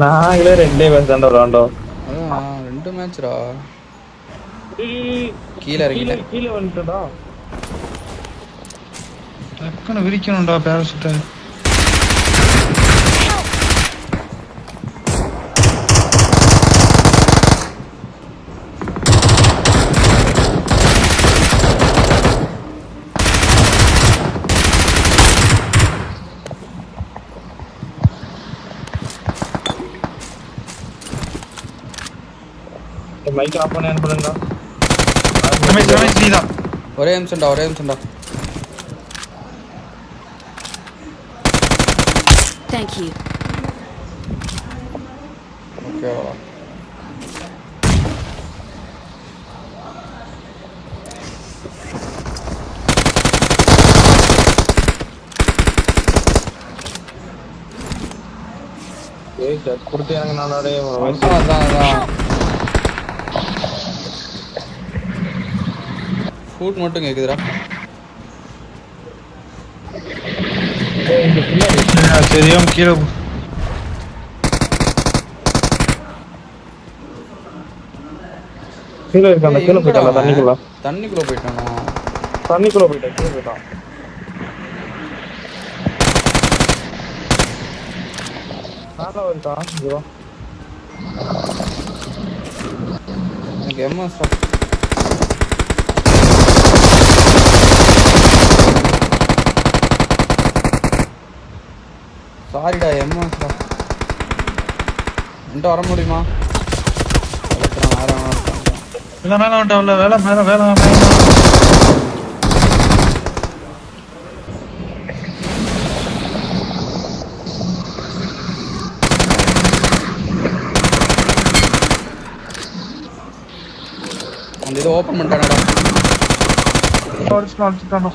நான் இதுல 2 மேட்ச் தான் விளையாண்டோம். அதான் 2 மேட்ச்ரா. கீழ கீழே இறங்கிட்டேன். கீழே வந்துட்டடா. டக்குன்னு விரிக்கணும்டா பேரசூட்டை. மைக் ஆஃப் பண்ணி அனுப்புறேன்டா. ரமேஷ் ரமேஷ் நீதான். ஒரே நிமிஷம்டா. Thank you. ஓகேவா. ஏய் ஜட் கொடுத்து எனக்கு நானே அதான் ஃபுட் மட்டும் கேக்குதுடா. இந்த பின்னாடி தெரியும் கீழே கீழே இருக்கான். கீழே போயிட்டான். தண்ணிக்குள்ள போயிட்டானா? தண்ணிக்குள்ள போயிட்டான். கீழே போயிட்டான். மேல வந்துட்டான். ஐயோ எனக்கு எம்எஸ் சாரிடா எம்எஸ்டா. என்கிட்ட வர முடியுமா? வேலை மேலே வந்துட்டோம்ல. வேலை மேலே வேலை மேலே அந்த இதை ஓப்பன் பண்ணிட்டானடா. அடிச்சுட்டானோ.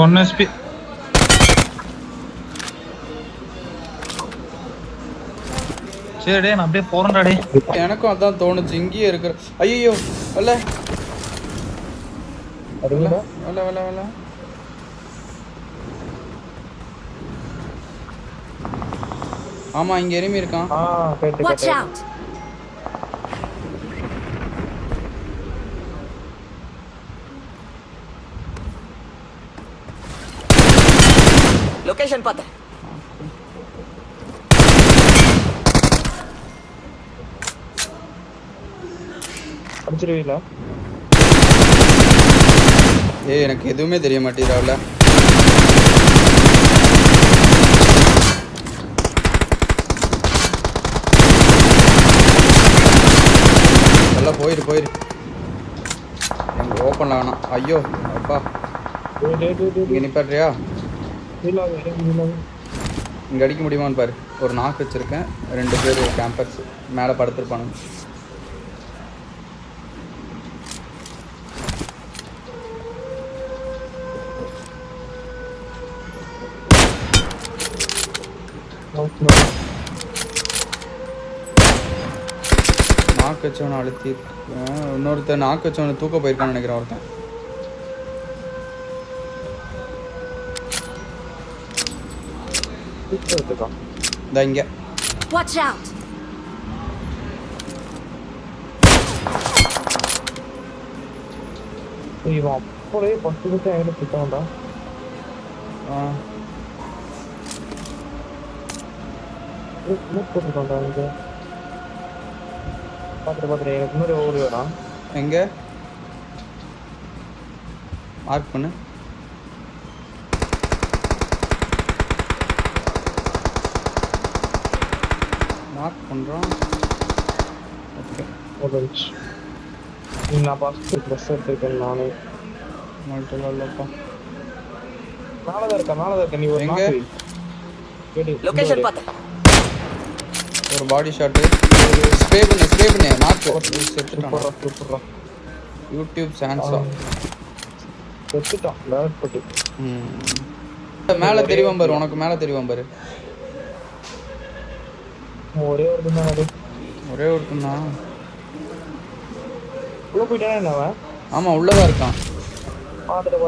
1 HP. சரி டே நான் அப்படியே போறேன்டா டே. எனக்கும் அதான் தோணுச்சு. இங்கேயே இருக்கிற ஐயோ இல்ல அதுல இல்ல ஆமா இங்க எனிமி இருக்கான். Watch out. லொகேஷன் பாத்து. அடிச்சிருவீங்களா? ஏய் எனக்கு எதுவுமே தெரிய மாட்டேங்குதுல. எல்லாம் போயிரு. எங்க ஓப்பன்ல வேணாம். ஐயோ அப்பா. இங்க நிப்பாட்றியா? இங்க அடிக்க முடியுமான்னு பாரு. ஒரு நாக்கு வச்சிருக்கேன். 2 பேர் கேம்பர்ஸ் மேலே படுத்துருப்பானுங்க. நாக்கு வச்சவனை அழுத்தி இன்னொருத்தன் நாக்கு வச்சவனை தூக்க போயிருக்கான்னு நினைக்கிறேன். ஒருத்தன் இங்க. Watch out. இவன் அப்படியே 10 நிமிஷம் எங்கிட்ட சுத்தம்டா. போட்டுருக்கான்டா இங்க. பாத்துட்டு எனக்கு முன்னாடி ஓடி வரான். எங்க மார்க் பண்ணு. மார்க் பண்றான். ஓகே நான் ஃபர்ஸ்ட் ட்ரெஸ் எடுத்துருக்கேன். நானே மல்டிலப்பா மேலதான் இருக்கேன். நீ ஒரு எங்க லொகேஷன் பாத்து. ஒரு பாடி ஷாட். ஸ்ப்ரே பண்ணு நாக்கு செத்துட்டான். சூப்பரா யூடியூப் சான்ஸா செத்துட்டான். லேட் போட்டு மேல தெரியும் பாரு. உனக்கு மேல தெரியும் பாரு. ஒரே ஒரு தான் அது. ஒரே ஒருத்தன் தான். உள்ள போயிட்டானே அவன். ஆமா உள்ளதான் இருக்கான். பாத்துட்டு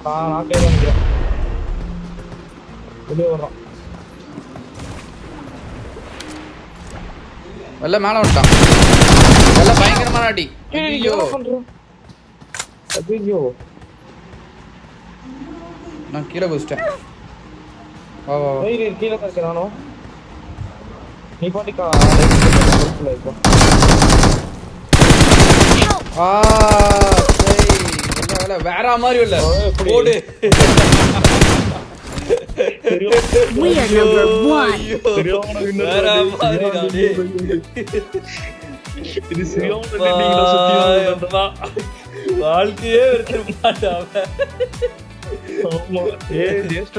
நான் கையில நிக்கிறேன். வெளியே வர்றான். வெள்ள மேல வந்துட்டான். வெள்ள பயங்கரமான அடி. ஐயோ ஐயோ நான் கீழே குதிச்சிட்டேன். வா வா வா. கீழே இருக்கிறானோ நீ பாட்டிக்கா இப்போ வெள்ள வேற மாதிரி இல்ல போடு. We are number 1. வேற மாதிரி டேய். இது சரியான நீங்க சுத்தி வாழ்க்கையே வெறுத்து மாட்டாவ. ஆமா ஏய் ஜெஸ்ட்